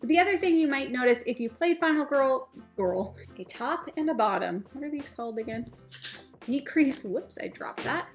The other thing you might notice if you played Final Girl, a top and a bottom. What are these called again? Decrease, whoops, I dropped that.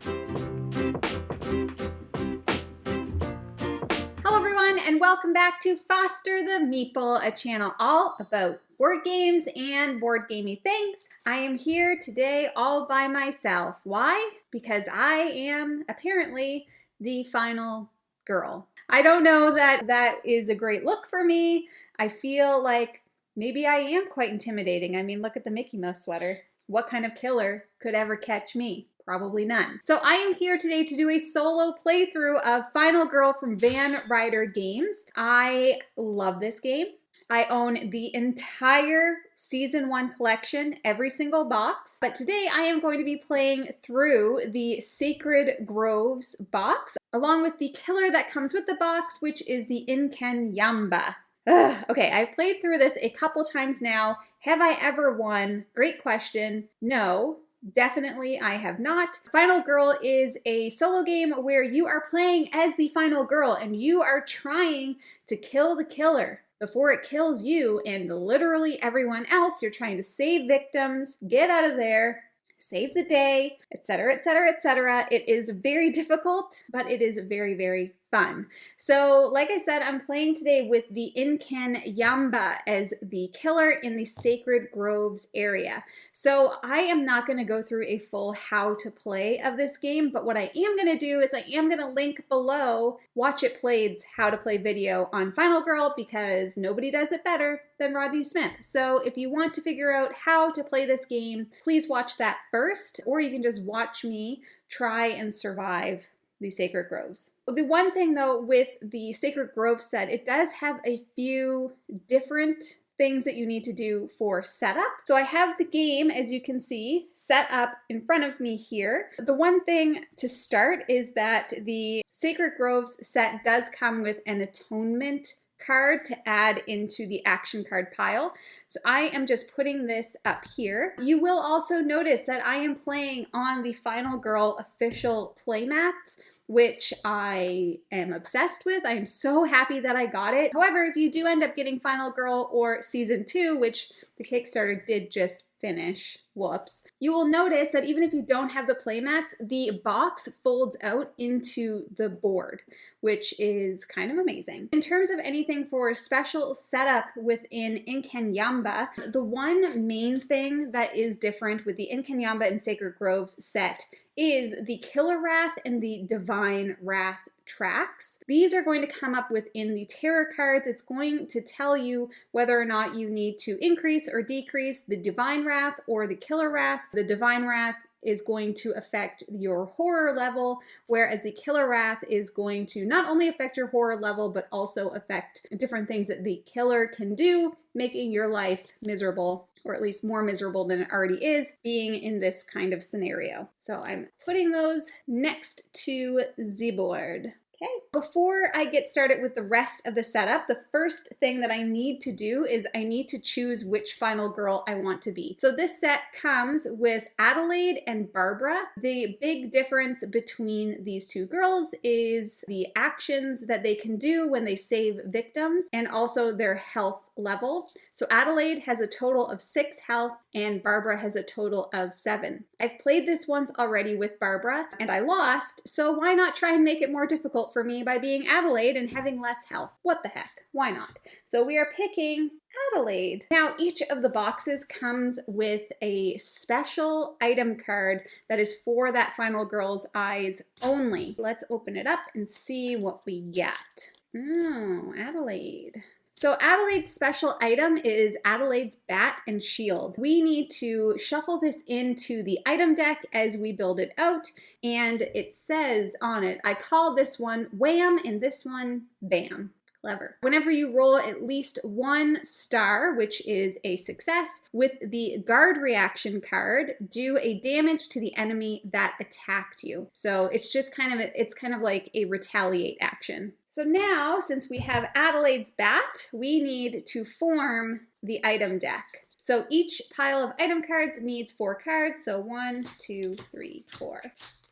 Hello everyone, and welcome back to Foster the Meeple, a channel all about board games and board gamey things. I am here today all by myself. Why? Because I am apparently the final girl. I don't know that that is a great look for me. I feel like maybe I am quite intimidating. I mean, look at the Mickey Mouse sweater. What kind of killer could ever catch me? Probably none. So I am here today to do a solo playthrough of Final Girl from Van Ryder Games. I love this game. I own the entire Season 1 collection, every single box. But today I am going to be playing through the Sacred Groves box, along with the killer that comes with the box, which is the Inkanyamba. Okay, I've played through this a couple times now. Have I ever won? Great question. No. Definitely I have not. Final Girl is a solo game where you are playing as the final girl and you are trying to kill the killer before it kills you and literally everyone else. You're trying to save victims, get out of there, save the day, etc., etc., etc. It is very difficult, but it is very, very fun. So like I said, I'm playing today with the Inkanyamba as the killer in the Sacred Groves area. So I am not going to go through a full how to play of this game, but what I am going to do is I am going to link below Watch It Played's how to play video on Final Girl because nobody does it better than Rodney Smith. So if you want to figure out how to play this game, please watch that first, or you can just watch me try and survive the Sacred Groves. The one thing though with the Sacred Groves set, it does have a few different things that you need to do for setup. So I have the game, as you can see, set up in front of me here. The one thing to start is that the Sacred Groves set does come with an atonement card to add into the action card pile. So I am just putting this up here. You will also notice that I am playing on the Final Girl official playmats, which I am obsessed with. I am so happy that I got it. However, if you do end up getting Final Girl or Season 2, which the Kickstarter did just finish, whoops, you will notice that even if you don't have the playmats, the box folds out into the board, which is kind of amazing. In terms of anything for special setup within Inkanyamba, the one main thing that is different with the Inkanyamba and Sacred Groves set is the Killer Wrath and the Divine Wrath tracks. These are going to come up within the tarot cards. It's going to tell you whether or not you need to increase or decrease the Divine Wrath or the Killer Wrath. The Divine Wrath is going to affect your horror level, whereas the Killer Wrath is going to not only affect your horror level, but also affect different things that the killer can do, making your life miserable, or at least more miserable than it already is, being in this kind of scenario. So I'm putting those next to the board. Okay. Before I get started with the rest of the setup, the first thing that I need to do is I need to choose which final girl I want to be. So this set comes with Adelaide and Barbara. The big difference between these two girls is the actions that they can do when they save victims and also their health level. So Adelaide has a total of 6 health and Barbara has a total of 7. I've played this once already with Barbara and I lost, so why not try and make it more difficult for me by being Adelaide and having less health? What the heck? Why not? So we are picking Adelaide. Now each of the boxes comes with a special item card that is for that final girl's eyes only. Let's open it up and see what we get. Oh, Adelaide. So Adelaide's special item is Adelaide's Bat and Shield. We need to shuffle this into the item deck as we build it out, and it says on it, I call this one Wham and this one Bam. Clever. Whenever you roll at least 1 star, which is a success, with the guard reaction card, do a damage to the enemy that attacked you. So it's just kind of like a retaliate action. So now, since we have Adelaide's Bat, we need to form the item deck. So each pile of item cards needs 4 cards. So 1, 2, 3, 4,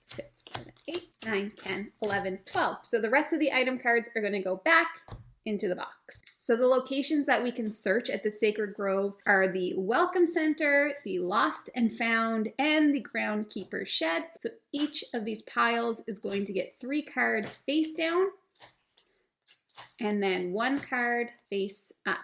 5, 7, 8, 9, 10, 11, 12. So the rest of the item cards are going to go back into the box. So the locations that we can search at the Sacred Grove are the Welcome Center, the Lost and Found, and the Groundkeeper's Shed. So each of these piles is going to get 3 cards face down, and then 1 card face up.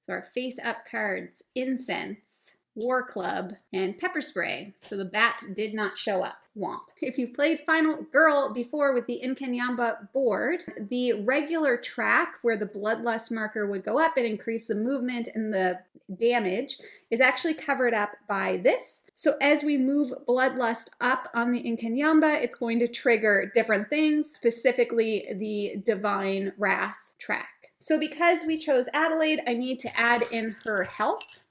So our face up cards, Incense, War Club, and Pepper Spray. So the bat did not show up. Womp. If you've played Final Girl before with the Inkanyamba board, the regular track where the Bloodlust marker would go up and increase the movement and the damage is actually covered up by this. So as we move Bloodlust up on the Inkanyamba, it's going to trigger different things, specifically the Divine Wrath track. So because we chose Adelaide, I need to add in her health.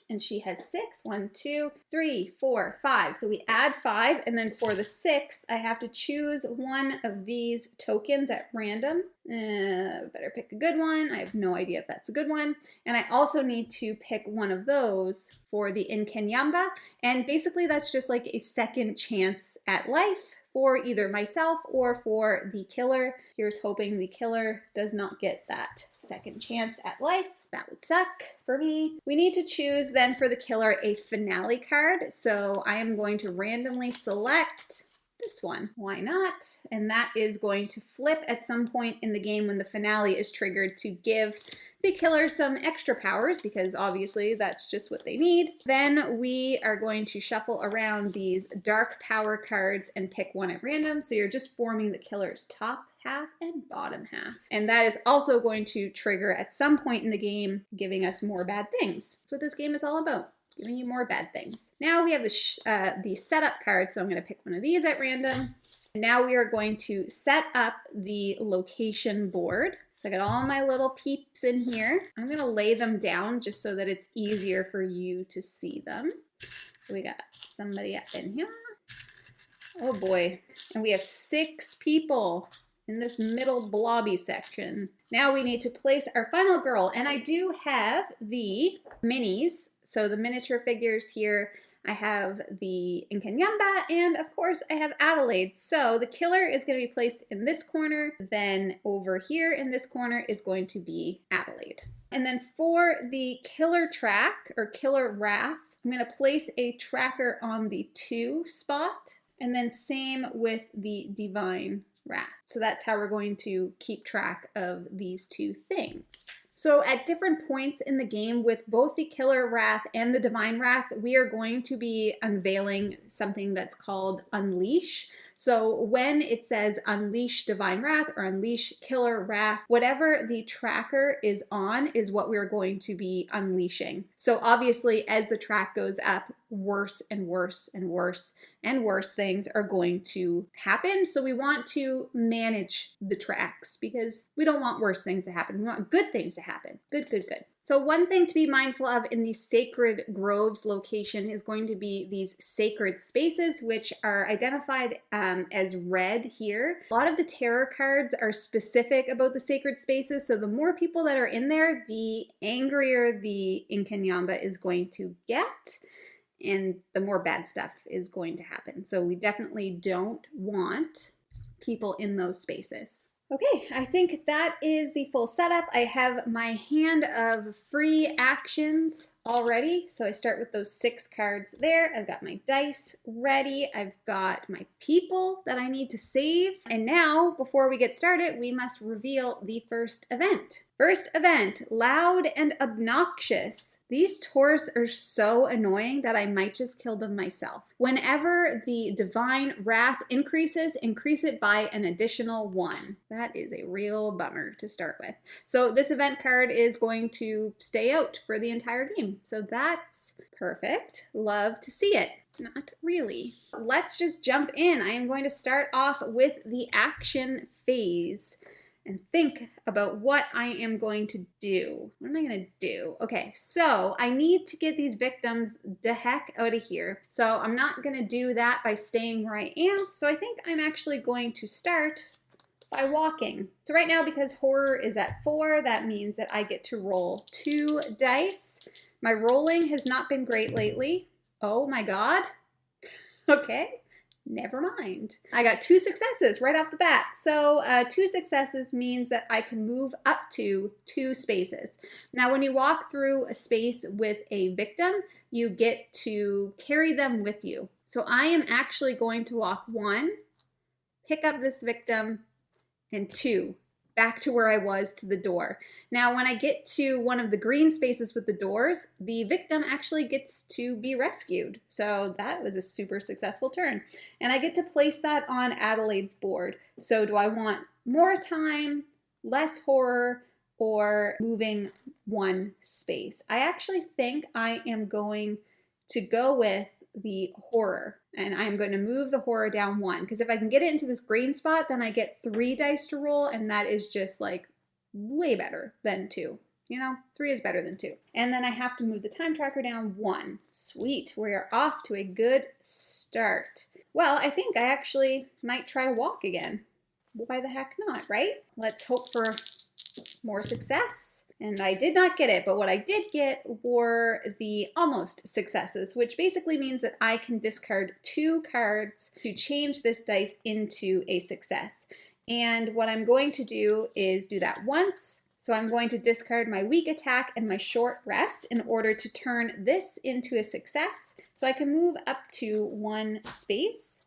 And she has 6. 1, 2, 3, 4, 5. So we add 5, and then for the 6th, I have to choose one of these tokens at random. Better pick a good one. I have no idea if that's a good one. And I also need to pick one of those for the Inkanyamba. And basically that's just like a second chance at life for either myself or for the killer. Here's hoping the killer does not get that second chance at life. That would suck for me. We need to choose then for the killer a finale card. So I am going to randomly select this one. Why not? And that is going to flip at some point in the game when the finale is triggered to give the killer some extra powers, because obviously that's just what they need. Then we are going to shuffle around these dark power cards and pick one at random. So you're just forming the killer's top half and bottom half. And that is also going to trigger at some point in the game, giving us more bad things. That's what this game is all about. Giving you more bad things. Now we have the setup card, so I'm going to pick one of these at random. Now we are going to set up the location board. So I got all my little peeps in here. I'm going to lay them down just so that it's easier for you to see them. So we got somebody up in here. Oh boy. And we have 6 people in this middle blobby section. Now we need to place our final girl, and I do have the minis, so the miniature figures here. I have the Inkanyamba, and of course I have Adelaide. So the killer is going to be placed in this corner, then over here in this corner is going to be Adelaide. And then for the killer track, or killer wrath, I'm going to place a tracker on the 2 spot, and then same with the divine wrath. So that's how we're going to keep track of these 2 things. So at different points in the game with both the killer wrath and the divine wrath, we are going to be unveiling something that's called unleash. So when it says unleash divine wrath or unleash killer wrath, whatever the tracker is on is what we're going to be unleashing. So obviously as the track goes up, worse and worse and worse and worse things are going to happen. So we want to manage the tracks because we don't want worse things to happen. We want good things to happen. Good, good, good. So one thing to be mindful of in the Sacred Groves location is going to be these sacred spaces, which are identified as red here. A lot of the tarot cards are specific about the sacred spaces, so the more people that are in there, the angrier the Inkanyamba is going to get, and the more bad stuff is going to happen. So we definitely don't want people in those spaces. Okay, I think that is the full setup. I have my hand of free actions already. So I start with those 6 cards there. I've got my dice ready. I've got my people that I need to save. And now, before we get started, we must reveal the first event. First event, loud and obnoxious. These Taurus are so annoying that I might just kill them myself. Whenever the divine wrath increases, increase it by an additional 1. That is a real bummer to start with. So this event card is going to stay out for the entire game. So that's perfect. Love to see it. Not really. Let's just jump in. I am going to start off with the action phase and think about what I am going to do. What am I going to do? Okay, so I need to get these victims the heck out of here. So I'm not going to do that by staying where I am. So I think I'm actually going to start by walking. So right now, because horror is at 4, that means that I get to roll 2 dice. My rolling has not been great lately. Oh my God. Okay, Never mind. I got 2 successes right off the bat. So 2 successes means that I can move up to 2 spaces. Now, when you walk through a space with a victim, you get to carry them with you. So I am actually going to walk 1, pick up this victim, and 2, back to where I was to the door. Now, when I get to one of the green spaces with the doors, the victim actually gets to be rescued. So that was a super successful turn. And I get to place that on Adelaide's board. So do I want more time, less horror, or moving 1 space? I actually think I am going to go with the horror, and I'm going to move the horror down 1, because if I can get it into this green spot, then I get 3 dice to roll, and that is just like way better than 2. You know, 3 is better than 2. And then I have to move the time tracker down 1. Sweet, we are off to a good start. Well, I think I actually might try to walk again. Why the heck not, right? Let's hope for more success. And I did not get it, but what I did get were the almost successes, which basically means that I can discard 2 cards to change this dice into a success. And what I'm going to do is do that once. So I'm going to discard my weak attack and my short rest in order to turn this into a success. So I can move up to 1 space,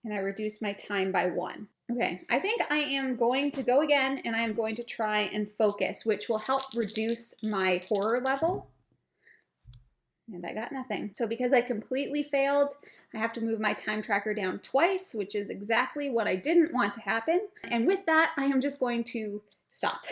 and I reduce my time by 1. Okay, I think I am going to go again, and I am going to try and focus, which will help reduce my horror level. And I got nothing. So because I completely failed, I have to move my time tracker down twice, which is exactly what I didn't want to happen. And with that, I am just going to stop.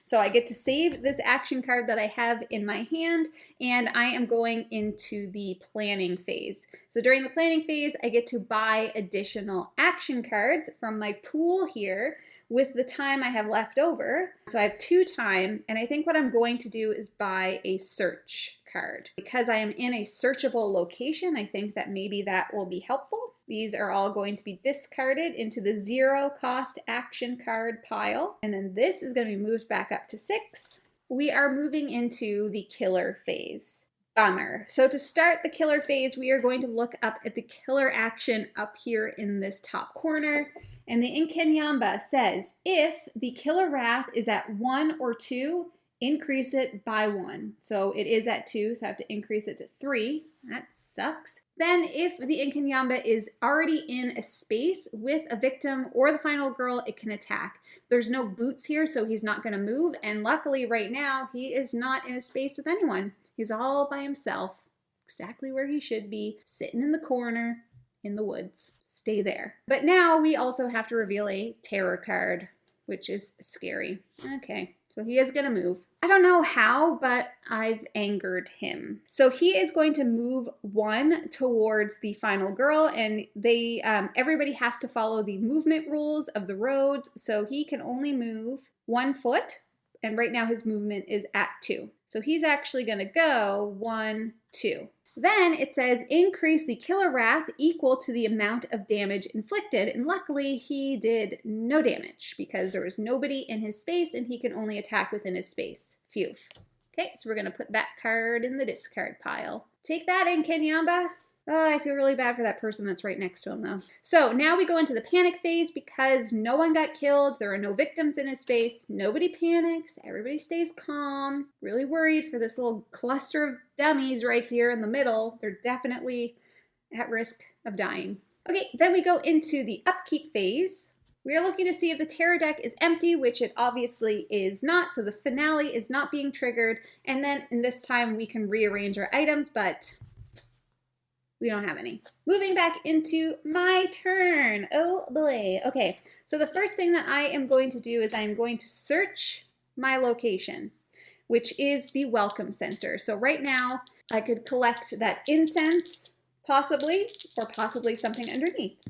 So I get to save this action card that I have in my hand, and I am going into the planning phase. So during the planning phase, I get to buy additional action cards from my pool here with the time I have left over. So I have 2 time, and I think what I'm going to do is buy a search card. Because I am in a searchable location, I think that maybe that will be helpful. These are all going to be discarded into the 0 cost action card pile. And then this is going to be moved back up to 6. We are moving into the killer phase. Bummer. So to start the killer phase, we are going to look up at the killer action up here in this top corner. And the Inkanyamba says, if the killer wrath is at 1 or 2, increase it by 1. So it is at 2, so I have to increase it to 3. That sucks. Then if the Inkanyamba is already in a space with a victim or the final girl, it can attack. There's no boots here, so he's not going to move. And luckily right now, he is not in a space with anyone. He's all by himself, exactly where he should be, sitting in the corner in the woods. Stay there. But now we also have to reveal a terror card, which is scary. Okay. So he is going to move. I don't know how, but I've angered him. So he is going to move 1 towards the final girl, and everybody has to follow the movement rules of the roads. So he can only move 1 foot, and right now his movement is at 2. So he's actually going to go 1, 2. Then it says increase the killer wrath equal to the amount of damage inflicted. And luckily he did no damage because there was nobody in his space and he can only attack within his space. Phew. Okay, so we're going to put that card in the discard pile. Take that, Inkanyamba. Oh, I feel really bad for that person that's right next to him though. So now we go into the panic phase because no one got killed. There are no victims in his space. Nobody panics. Everybody stays calm. Really worried for this little cluster of dummies right here in the middle. They're definitely at risk of dying. Okay, then we go into the upkeep phase. We are looking to see if the terror deck is empty, which it obviously is not. So the finale is not being triggered. And then in this time we can rearrange our items, but we don't have any. Moving back into my turn. Oh boy. Okay, so the first thing that I am going to do is I am going to search my location, which is the welcome center. So right now I could collect that incense, possibly, or possibly something underneath.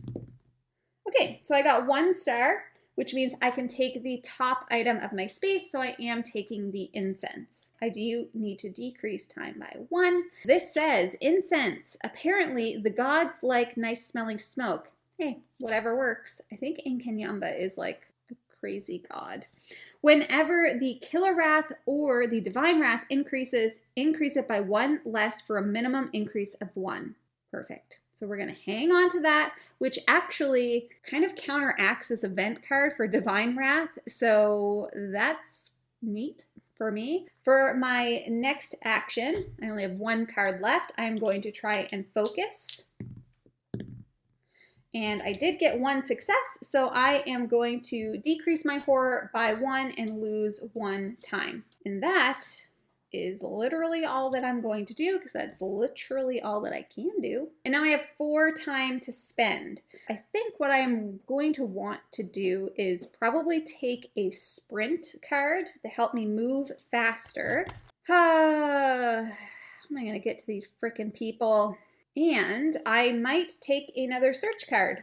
Okay, so I got 1 star, which means I can take the top item of my space, so I am taking the incense. I do need to decrease time by 1. This says, incense. Apparently, the gods like nice smelling smoke. Hey, whatever works. I think Inkanyamba is like a crazy god. Whenever the killer wrath or the divine wrath increases, increase it by 1 less for a minimum increase of 1. Perfect. So we're going to hang on to that, which actually kind of counteracts this event card for Divine Wrath. So that's neat for me. For my next action, I only have one card left. I'm going to try and focus. And I did get one success, so I am going to decrease my horror by 1 and lose 1 time. And that is literally all that I'm going to do, because that's literally all that I can do. And now I have 4 time to spend. I think what I'm going to want to do is probably take a sprint card to help me move faster. How am I going to get to these frickin' people? And I might take another search card.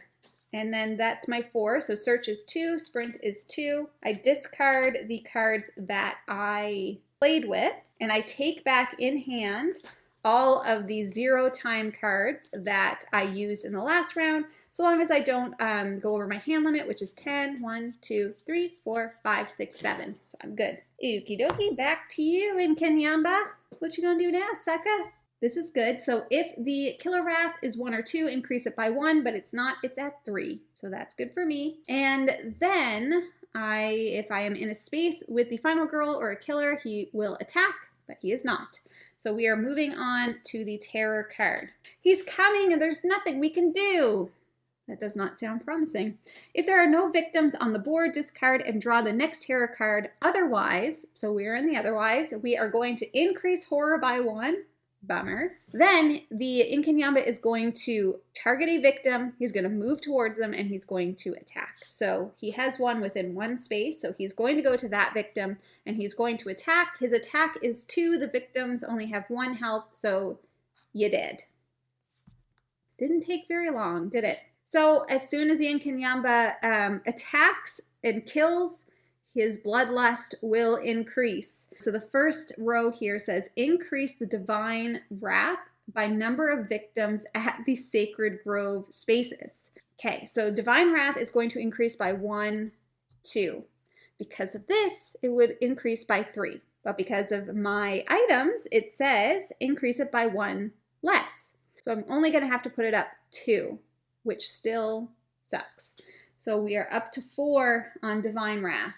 And then that's my 4. So search is 2, sprint is 2. I discard the cards that I played with, and I take back in hand all of the 0 time cards that I used in the last round, so long as I don't go over my hand limit, which is 10. 1, 2, 3, 4, 5, 6, 7. So I'm good. Okie dokie, back to you, Inkanyamba. What you gonna do now, sucker? This is good. So if the Killer Wrath is 1 or 2, increase it by 1, but it's not, it's at 3. So that's good for me. And then if I am in a space with the final girl or a killer, he will attack, but he is not. So we are moving on to the terror card. He's coming and there's nothing we can do. That does not sound promising. If there are no victims on the board, discard and draw the next terror card. Otherwise, so we are in the otherwise, we are going to increase horror by 1. Bummer. Then the Inkanyamba is going to target a victim, he's going to move towards them, and he's going to attack. So he has one within 1 space, so he's going to go to that victim, and he's going to attack. His attack is 2, the victims only have 1 health, so you dead. Didn't take very long, did it? So as soon as the Inkanyamba attacks and kills, his bloodlust will increase. So the first row here says, increase the divine wrath by number of victims at the sacred grove spaces. Okay, so divine wrath is going to increase by 1, 2. Because of this, it would increase by 3. But because of my items, it says increase it by 1 less. So I'm only gonna have to put it up 2, which still sucks. So we are up to 4 on divine wrath.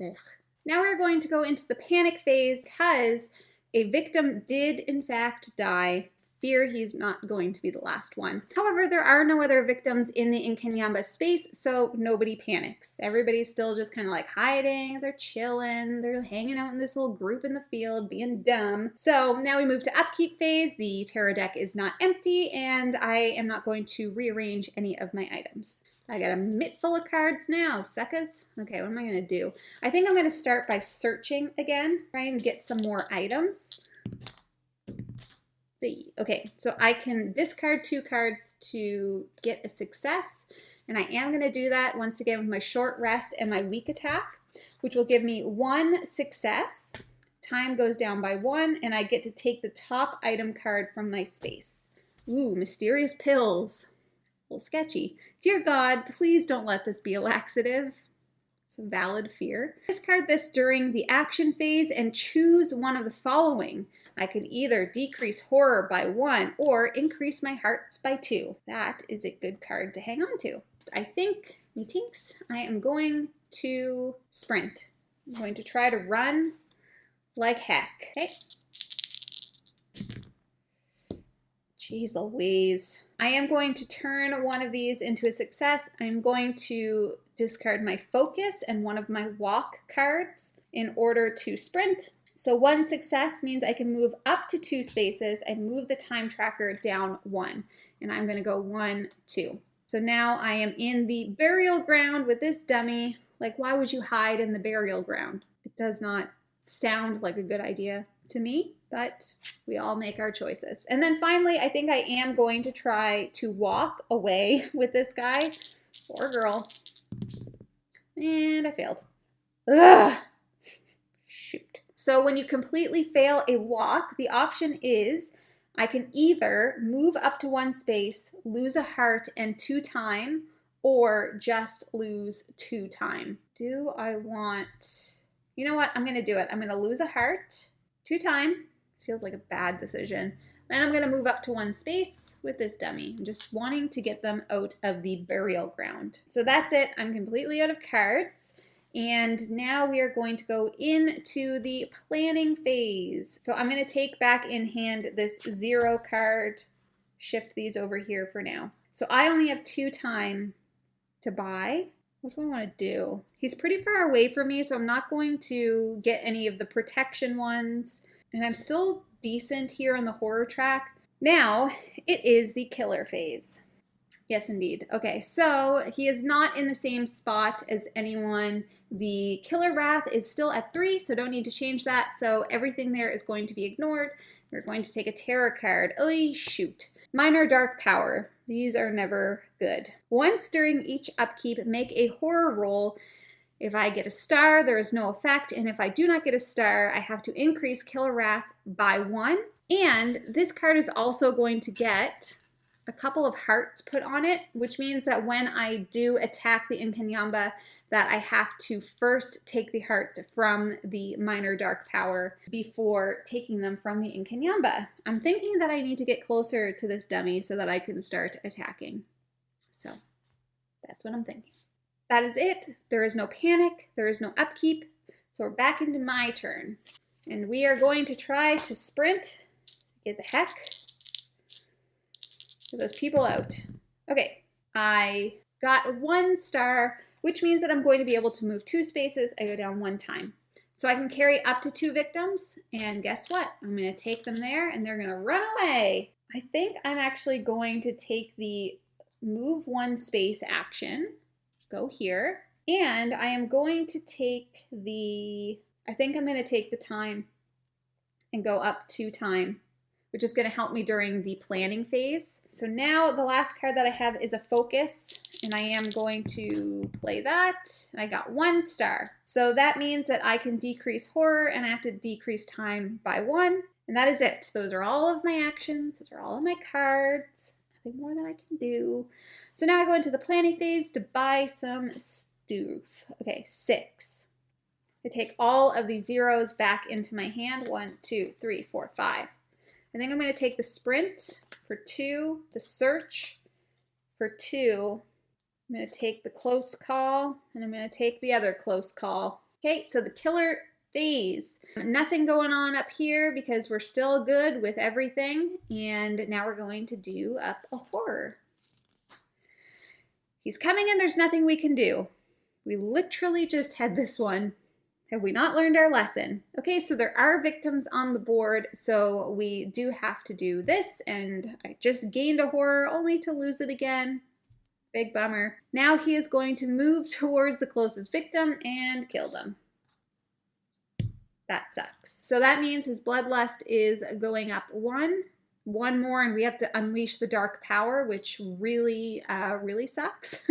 Ugh. Now we're going to go into the panic phase because a victim did in fact die. Fear he's not going to be the last one. However, there are no other victims in the Inkanyamba space, so nobody panics. Everybody's still just kind of like hiding, they're chilling, they're hanging out in this little group in the field being dumb. So now we move to upkeep phase. The terror deck is not empty, and I am not going to rearrange any of my items. I got a mitt full of cards now, suckers. Okay, what am I gonna do? I think I'm gonna start by searching again, try and get some more items. Okay, so I can discard 2 cards to get a success, and I am gonna do that once again with my short rest and my weak attack, which will give me 1 success. Time goes down by 1, and I get to take the top item card from my space. Ooh, mysterious pills. A little sketchy. Dear God, please don't let this be a laxative. It's a valid fear. Discard this during the action phase and choose one of the following. I can either decrease horror by 1 or increase my hearts by 2. That is a good card to hang on to. I think, meetings, I am going to sprint. I'm going to try to run like heck. Okay. Jeez Louise. I am going to turn one of these into a success. I'm going to discard my focus and one of my walk cards in order to sprint. So 1 success means I can move up to 2 spaces and move the time tracker down 1. And I'm gonna go 1, 2. So now I am in the burial ground with this dummy. Like, why would you hide in the burial ground? It does not sound like a good idea to me, but we all make our choices. And then finally, I think I am going to try to walk away with this guy or girl. And I failed. Ugh. Shoot. So when you completely fail a walk, the option is I can either move up to 1 space, lose a heart and 2 time, or just lose 2 time. Do I want, you know what? I'm gonna do it. I'm gonna lose a heart, 2 time. This feels like a bad decision. And I'm going to move up to 1 space with this dummy. I'm just wanting to get them out of the burial ground. So that's it. I'm completely out of cards. And now we are going to go into the planning phase. So I'm going to take back in hand this 0 card, shift these over here for now. So I only have 2 time to buy. What do I want to do? He's pretty far away from me, so I'm not going to get any of the protection ones. And I'm still decent here on the horror track. Now it is the killer phase. Yes, indeed. Okay, so he is not in the same spot as anyone. The killer wrath is still at 3, so don't need to change that. So everything there is going to be ignored. We're going to take a terror card. Oh, shoot. Minor dark power. These are never good. Once during each upkeep, make a horror roll. If I get a star, there is no effect. And if I do not get a star, I have to increase killer wrath by 1. And this card is also going to get a couple of hearts put on it, which means that when I do attack the Inkanyamba, that I have to first take the hearts from the minor dark power before taking them from the Inkanyamba. I'm thinking that I need to get closer to this dummy so that I can start attacking. So that's what I'm thinking. That is it. There is no panic. There is no upkeep. So we're back into my turn. And we are going to try to sprint. Get the heck. Get those people out. Okay, I got 1 star, which means that I'm going to be able to move 2 spaces. I go down 1 time. So I can carry up to 2 victims, and guess what? I'm going to take them there, and they're going to run away. I think I'm actually going to take the move 1 space action, go here, and I am going to take the, I think I'm going to take the time and go up 2 time, which is going to help me during the planning phase. So now the last card that I have is a focus, and I am going to play that. I got 1 star. So that means that I can decrease horror, and I have to decrease time by 1. And that is it. Those are all of my actions. Those are all of my cards. Nothing more that I can do. So now I go into the planning phase to buy some stuff. Okay, 6. I take all of the zeros back into my hand. 1, 2, 3, 4, 5. I think I'm going to take the sprint for 2, the search for 2. I'm going to take the close call, and I'm going to take the other close call. Okay, so the killer phase. Nothing going on up here because we're still good with everything. And now we're going to do up a horror. He's coming and there's nothing we can do. We literally just had this one. Have we not learned our lesson? Okay, so there are victims on the board, so we do have to do this, and I just gained a horror only to lose it again. Big bummer. Now he is going to move towards the closest victim and kill them. That sucks. So that means his bloodlust is going up 1. 1 more, and we have to unleash the dark power, which really, really sucks.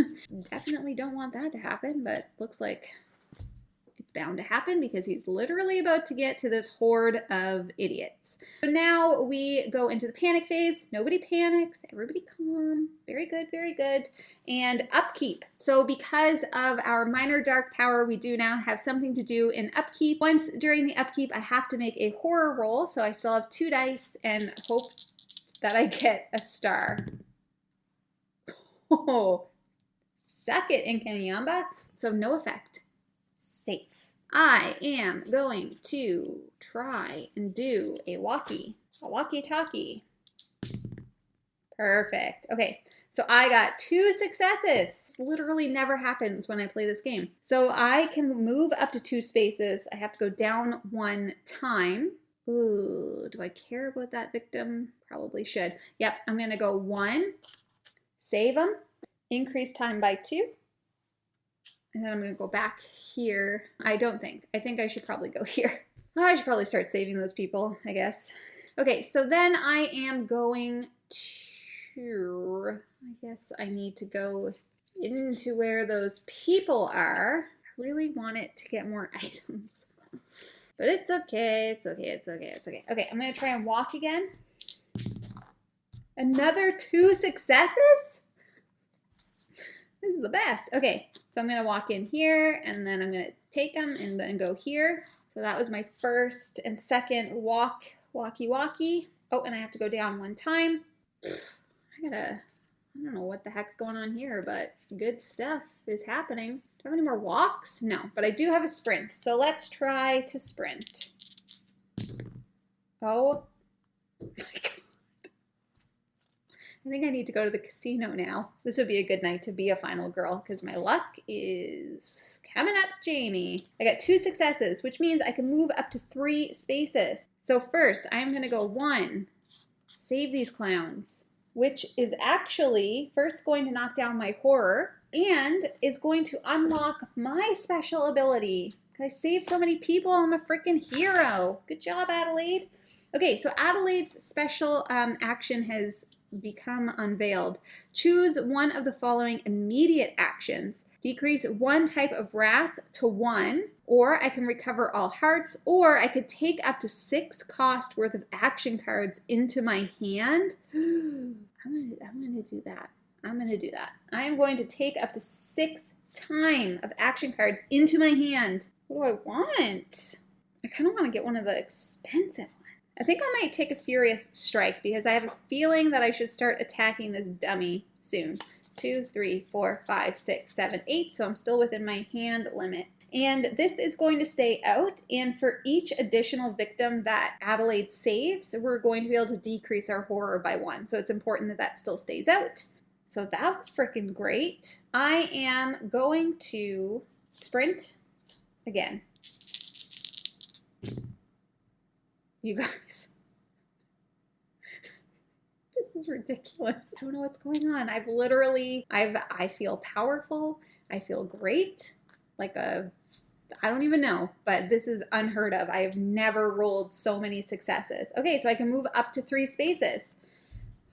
Definitely don't want that to happen, but looks like bound to happen because he's literally about to get to this horde of idiots. So now we go into the panic phase. Nobody panics, everybody calm. Very good, very good. And upkeep. So because of our minor dark power, we do now have something to do in upkeep. Once during the upkeep, I have to make a horror roll. So I still have 2 dice and hope that I get a star. Oh, suck it, Inkanyamba. So no effect. Safe. I am going to try and do a walkie-talkie. Perfect. Okay, so I got 2 successes. This literally never happens when I play this game. So I can move up to 2 spaces. I have to go down 1 time. Ooh, do I care about that victim? Probably should. Yep, I'm gonna go 1, save them, increase time by 2. And then I'm going to go back here. I think I should probably go here. Oh, I should probably start saving those people, I guess. Okay, so then I am going to, I guess I need to go into where those people are. I really want it to get more items. But it's okay, it's okay, it's okay, it's okay. Okay, I'm going to try and walk again. Another 2 successes? This is the best. Okay, so I'm going to walk in here, and then I'm going to take them and then go here. So that was my first and second walkie-walkie. Oh, and I have to go down one time. I don't know what the heck's going on here, but good stuff is happening. Do I have any more walks? No, but I do have a sprint. So let's try to sprint. Oh my God. I think I need to go to the casino now. This would be a good night to be a final girl because my luck is coming up, Jamie. I got 2 successes, which means I can move up to 3 spaces. So first, I'm going to go 1, save these clowns, which is actually first going to knock down my horror and is going to unlock my special ability. I saved so many people. I'm a freaking hero. Good job, Adelaide. Okay, so Adelaide's special action has become unveiled. Choose one of the following immediate actions. Decrease 1 type of wrath to 1, or I can recover all hearts, or I could take up to 6 cost worth of action cards into my hand. I'm gonna do that. I'm going to take up to 6 time of action cards into my hand. What do I want? I kind of want to get one of the expensive ones. I think I might take a Furious Strike because I have a feeling that I should start attacking this dummy soon. 2, 3, 4, 5, 6, 7, 8. So I'm still within my hand limit. And this is going to stay out. And for each additional victim that Adelaide saves, we're going to be able to decrease our horror by 1. So it's important that that still stays out. So that was freaking great. I am going to sprint again. You guys, this is ridiculous. I don't know what's going on. I feel powerful. I feel great. I don't even know, but this is unheard of. I have never rolled so many successes. Okay, so I can move up to 3 spaces.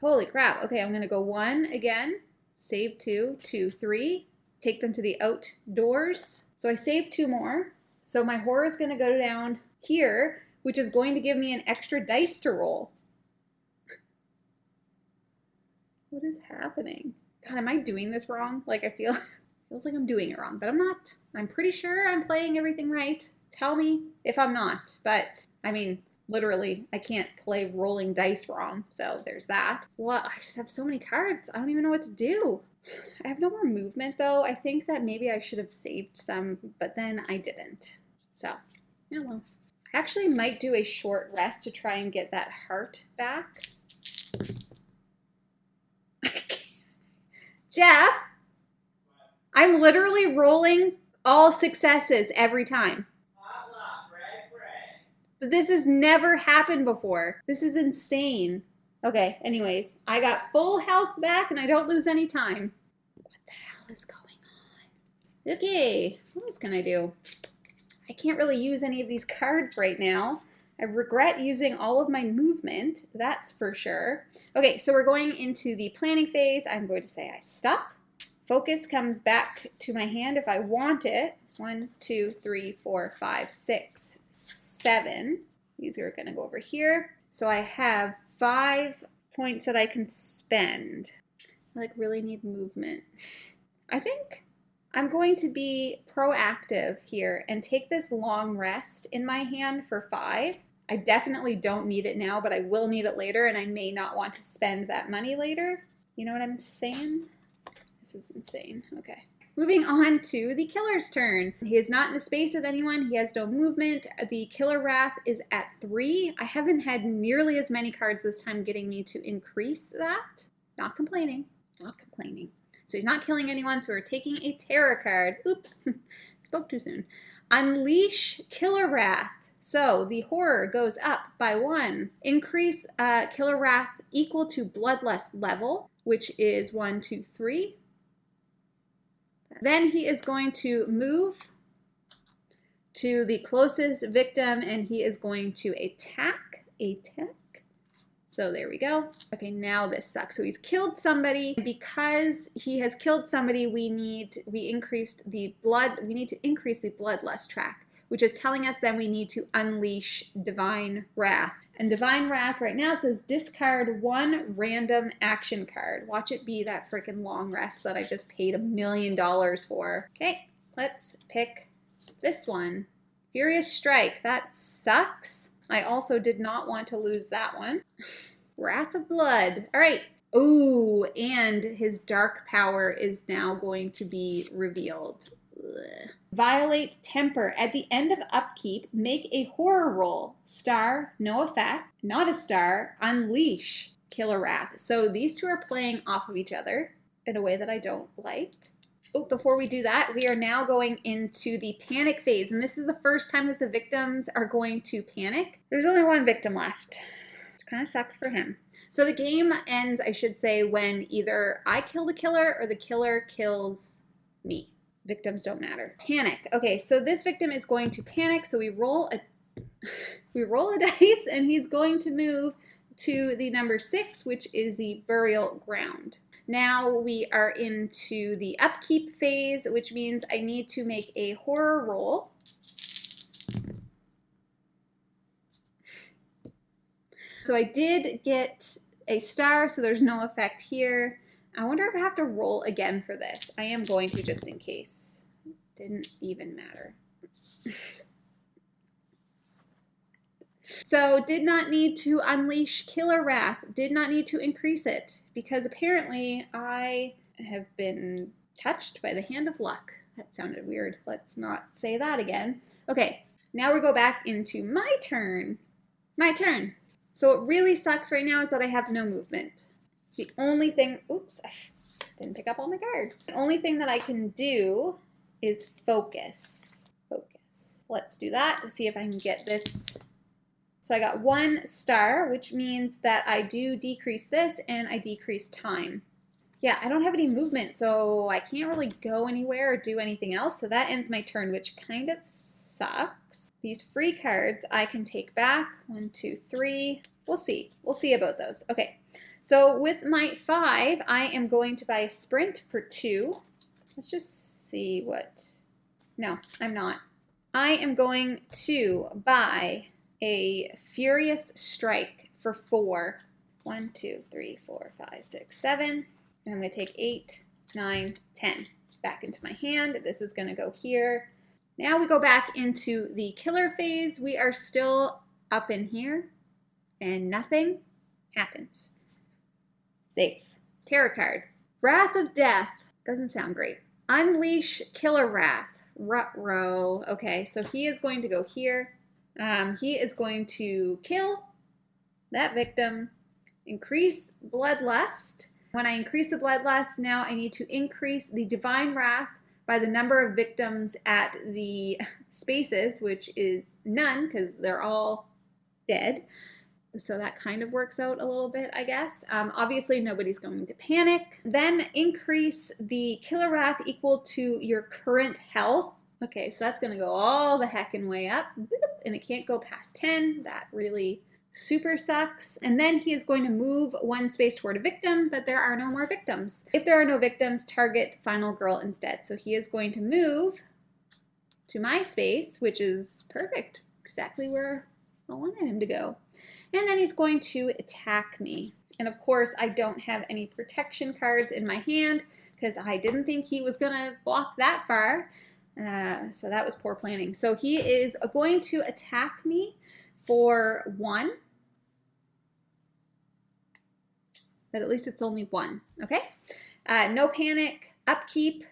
Holy crap. Okay, I'm gonna go 1 again, save 2, 2, 3, take them to the outdoors. So I saved 2 more. So my horror is gonna go down here, which is going to give me an extra dice to roll. What is happening? God, am I doing this wrong? Like feels like I'm doing it wrong, but I'm not. I'm pretty sure I'm playing everything right. Tell me if I'm not, but I mean, literally, I can't play rolling dice wrong, so there's that. Well, I just have so many cards. I don't even know what to do. I have no more movement, though. I think that maybe I should have saved some, but then I didn't. So, yeah, well. I actually might do a short rest to try and get that heart back. Jeff, I'm literally rolling all successes every time. This has never happened before. This is insane. Okay, anyways, I got full health back and I don't lose any time. What the hell is going on? Okay, what else can I do? I can't really use any of these cards right now. I regret using all of my movement, that's for sure. Okay, so we're going into the planning phase. I'm going to say I stop. Focus comes back to my hand if I want it. 1, 2, 3, 4, 5, 6, 7. These are going to go over here. So I have 5 points that I can spend. I really need movement. I think I'm going to be proactive here and take this long rest in my hand for 5. I definitely don't need it now, but I will need it later, and I may not want to spend that money later. You know what I'm saying? This is insane. Okay. Moving on to the killer's turn. He is not in a space with anyone. He has no movement. The killer wrath is at 3. I haven't had nearly as many cards this time getting me to increase that. Not complaining. Not complaining. So he's not killing anyone, so we're taking a terror card. Oop, spoke too soon. Unleash Killer Wrath. So the horror goes up by 1. Increase Killer Wrath equal to Bloodlust level, which is 1, 2, 3. Then he is going to move to the closest victim, and he is going to attack. So there we go. Okay, now this sucks. So he's killed somebody. Because he has killed somebody, we need to increase the bloodlust track, which is telling us then we need to unleash Divine Wrath. And Divine Wrath right now says discard 1 random action card. Watch it be that freaking long rest that I just paid $1 million for. Okay, let's pick this one. Furious Strike. That sucks. I also did not want to lose that one. Wrath of Blood. All right. Ooh, and his dark power is now going to be revealed. Ugh. Violate Temper. At the end of upkeep, make a horror roll. Star, no effect. Not a star, unleash Killer Wrath. So these two are playing off of each other in a way that I don't like. Oh, before we do that, we are now going into the panic phase. And this is the first time that the victims are going to panic. There's only one victim left. It kind of sucks for him. So the game ends, I should say, when either I kill the killer or the killer kills me. Victims don't matter. Panic. Okay, so this victim is going to panic. So we roll a dice, and he's going to move to the number 6, which is the burial ground. Now we are into the upkeep phase, which means I need to make a horror roll. So I did get a star, so there's no effect here. I wonder if I have to roll again for this. I am going to, just in case. Didn't even matter. So did not need to unleash Killer Wrath. Did not need to increase it, because apparently I have been touched by the hand of luck. That sounded weird. Let's not say that again. Okay, now we go back into my turn. My turn. So what really sucks right now is that I have no movement. The only thing, oops, I didn't pick up all my cards. The only thing that I can do is focus. Focus. Let's do that to see if I can get this. So I got 1 star, which means that I do decrease this and I decrease time. Yeah, I don't have any movement, so I can't really go anywhere or do anything else. So that ends my turn, which kind of sucks. These free cards I can take back. 1, 2, 3. We'll see. We'll see about those. Okay. So with my 5, I am going to buy a sprint for 2. Let's just see what... No, I'm not. I am going to buy a Furious Strike for 4. 1, 2, 3, 4, 5, 6, 7. And I'm going to take 8, 9, 10 back into my hand. This is going to go here. Now we go back into the killer phase. We are still up in here and nothing happens. Safe. Tarot card. Wrath of Death. Doesn't sound great. Unleash Killer Wrath. Ruh-roh. Okay, so he is going to go here. He is going to kill that victim. Increase Bloodlust. When I increase the Bloodlust, now I need to increase the Divine Wrath by the number of victims at the spaces, which is none, because they're all dead. So that kind of works out a little bit, I guess. Obviously, nobody's going to panic. Then increase the Killer Wrath equal to your current health. Okay, so that's going to go all the heckin' way up. And it can't go past 10. That really super sucks. And then he is going to move 1 space toward a victim, but there are no more victims. If there are no victims, target Final Girl instead. So he is going to move to my space, which is perfect. Exactly where I wanted him to go. And then he's going to attack me. And of course, I don't have any protection cards in my hand because I didn't think he was going to block that far. So that was poor planning. So he is going to attack me for 1. But at least it's only 1. Okay? No panic. Upkeep.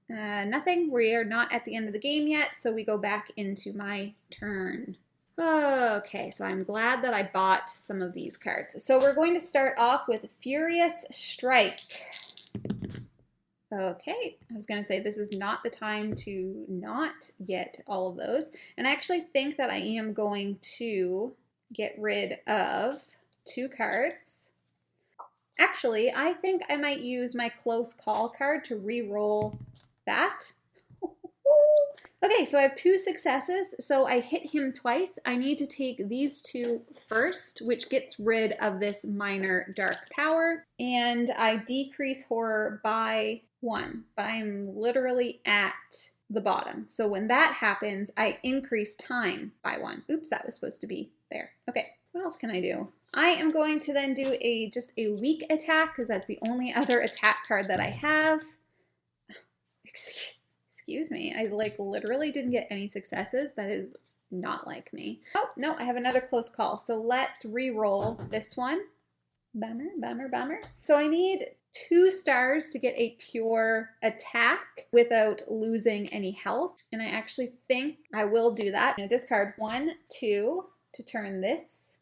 Nothing. We are not at the end of the game yet. So we go back into my turn. Okay, so I'm glad that I bought some of these cards. So we're going to start off with Furious Strike. Okay, I was going to say this is not the time to not get all of those. And I actually think that I am going to get rid of 2 cards. Actually, I think I might use my Close Call card to re-roll that. Okay, so I have 2 successes, so I hit him twice. I need to take these 2 first, which gets rid of this minor dark power, and I decrease horror by 1, but I'm literally at the bottom. So when that happens, I increase time by 1. Oops, that was supposed to be there. Okay, what else can I do? I am going to then do just a weak attack, because that's the only other attack card that I have. Excuse me, I literally didn't get any successes. That is not like me. Oh, no, I have another close call. So let's re-roll this one. Bummer, bummer, bummer. So I need 2 stars to get a pure attack without losing any health. And I actually think I will do that. I'm going to discard 1, 2 to turn this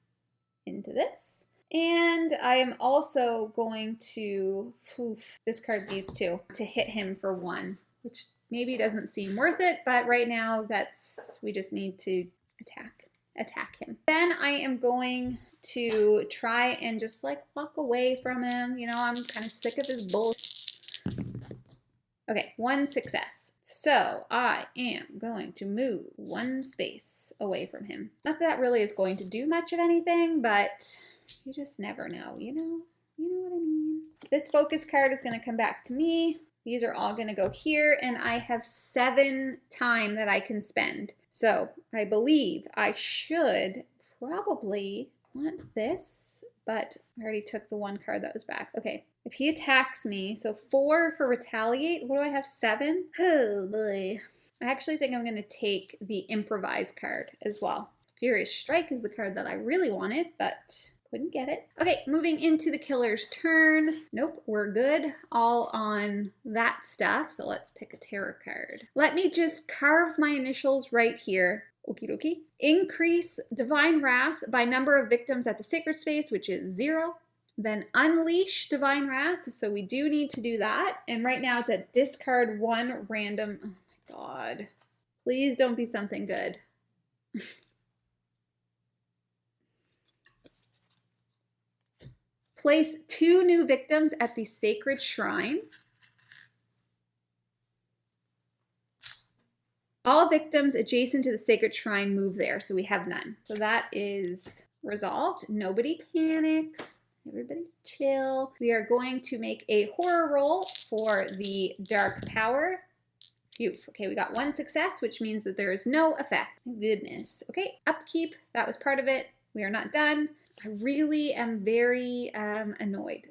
into this. And I am also going to discard these 2 to hit him for 1, which maybe doesn't seem worth it, but right now we just need to attack him. Then I am going to try and just like walk away from him. You know, I'm kind of sick of his bullshit. Okay, 1 success. So I am going to move 1 space away from him. Not that really is going to do much of anything, but you just never know, you know? You know what I mean? This focus card is going to come back to me. These are all going to go here, and I have 7 time that I can spend. So I believe I should probably want this, but I already took the 1 card that was back. Okay, if he attacks me, so 4 for retaliate. What do I have, 7? Oh boy. I actually think I'm going to take the improvise card as well. Furious Strike is the card that I really wanted, but couldn't get it. Okay, moving into the killer's turn. Nope, we're good. All on that stuff. So let's pick a tarot card. Let me just carve my initials right here. Okie dokie. Increase Divine Wrath by number of victims at the sacred space, which is 0. Then unleash Divine Wrath. So we do need to do that. And right now it's a discard 1 random. Oh my God. Please don't be something good. Place 2 new victims at the sacred shrine. All victims adjacent to the sacred shrine move there, so we have none. So that is resolved. Nobody panics. Everybody chill. We are going to make a horror roll for the dark power. Phew. Okay, we got 1 success, which means that there is no effect. Goodness. Okay, upkeep. That was part of it. We are not done. I really am very annoyed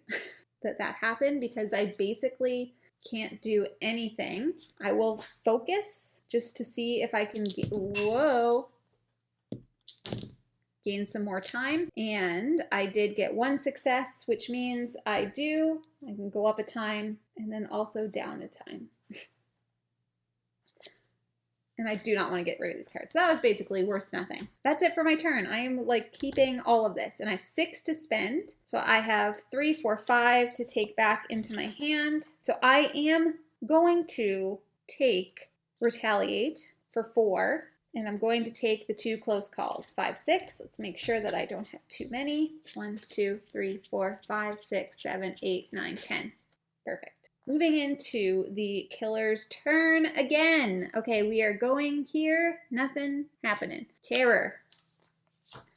that that happened because I basically can't do anything. I will focus just to see if I can gain some more time. And I did get 1 success, which means I can go up a time and then also down a time. And I do not want to get rid of these cards. So that was basically worth nothing. That's it for my turn. I am like keeping all of this. And I have 6 to spend. So I have 3, 4, 5 to take back into my hand. So I am going to take retaliate for 4. And I'm going to take the 2 close calls. 5, 6. Let's make sure that I don't have too many. 1, 2, 3, 4, 5, 6, 7, 8, 9, 10. Perfect. Moving into the killer's turn again. Okay, we are going here. Nothing happening. Terror.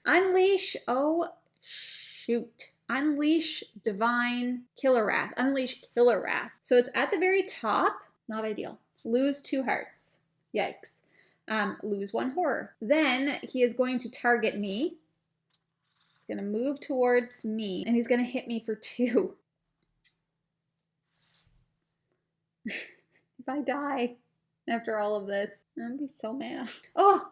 Unleash. Oh, shoot. Unleash Divine Killer Wrath. Unleash Killer Wrath. So it's at the very top. Not ideal. Lose 2 hearts. Yikes. Lose 1 horror. Then he is going to target me. He's going to move towards me. And he's going to hit me for 2. If I die after all of this, I'm gonna be so mad. Oh,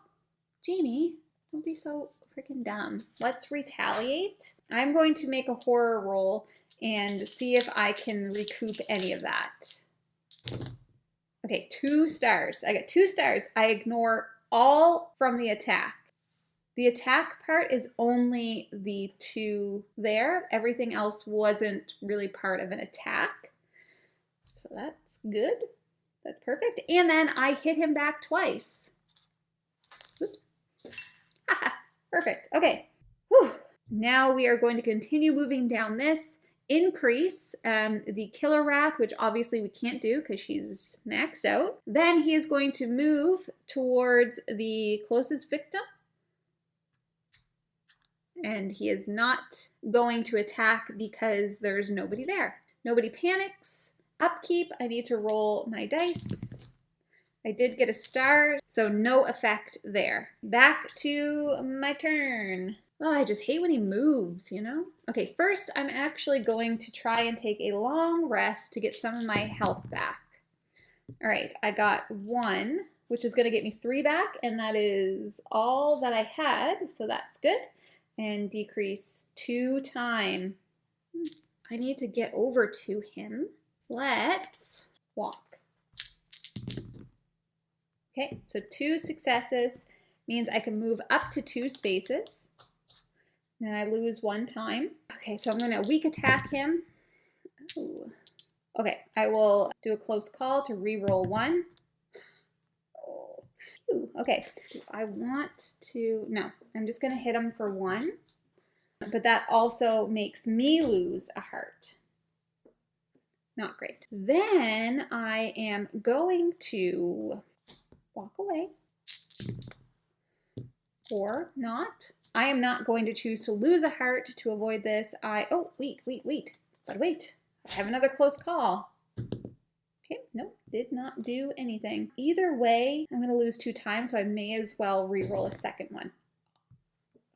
Jamie, don't be so freaking dumb. Let's retaliate. I'm going to make a horror roll and see if I can recoup any of that. Okay, 2 stars. I got 2 stars. I ignore all from the attack. The attack part is only the 2 there. Everything else wasn't really part of an attack. So that's good. That's perfect. And then I hit him back twice. Oops. Perfect. Okay. Whew. Now we are going to continue moving down this. Increase the Killer Wrath, which obviously we can't do because she's maxed out. Then he is going to move towards the closest victim. And he is not going to attack because there's nobody there. Nobody panics. Upkeep, I need to roll my dice. I did get a star, so no effect there. Back to my turn. Oh, I just hate when he moves, you know? Okay, first I'm actually going to try and take a long rest to get some of my health back. All right, I got 1 which is going to get me 3 back, and that is all that I had, so that's good. And decrease 2 time. I need to get over to him. Let's walk. Okay, so 2 successes means I can move up to 2 spaces. Then I lose 1 time. Okay, so I'm going to weak attack him. Ooh. Okay, I will do a close call to re-roll 1. Oh. Ooh, okay, do I want to? No, I'm just going to hit him for 1. But that also makes me lose a heart. Not great. Then I am going to walk away. Or not. I am not going to choose to lose a heart to avoid this. Oh, wait. Gotta wait. I have another close call. Okay, nope, did not do anything. Either way, I'm gonna lose 2 times, so I may as well re-roll a second one.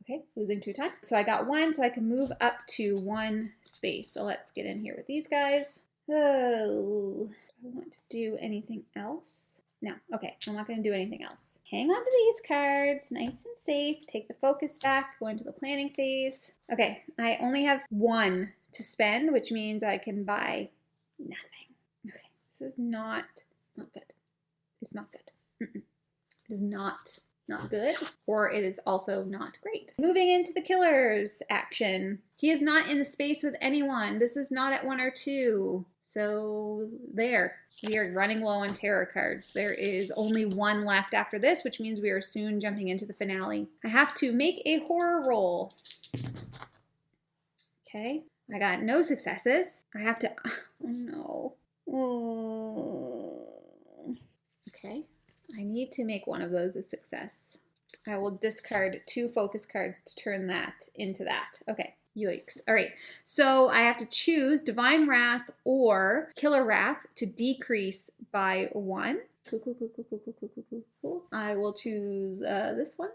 Okay, losing 2 times. So I got 1, so I can move up to 1 space. So let's get in here with these guys. Oh, I want to do anything else. No, okay, I'm not going to do anything else. Hang on to these cards, nice and safe. Take the focus back, go into the planning phase. Okay, I only have 1 to spend, which means I can buy nothing. Okay, this is not good. It's not good. It is not good, or it is also not great. Moving into the killer's action. He is not in the space with anyone. This is not at 1 or 2. So there. We are running low on tarot cards. There is only 1 left after this, which means we are soon jumping into the finale. I have to make a horror roll. Okay, I got no successes. I have to, oh no. Okay, I need to make one of those a success. I will discard 2 focus cards to turn that into that. Okay. Yikes. All right, so I have to choose Divine Wrath or Killer Wrath to decrease by 1. Cool. I will choose this one.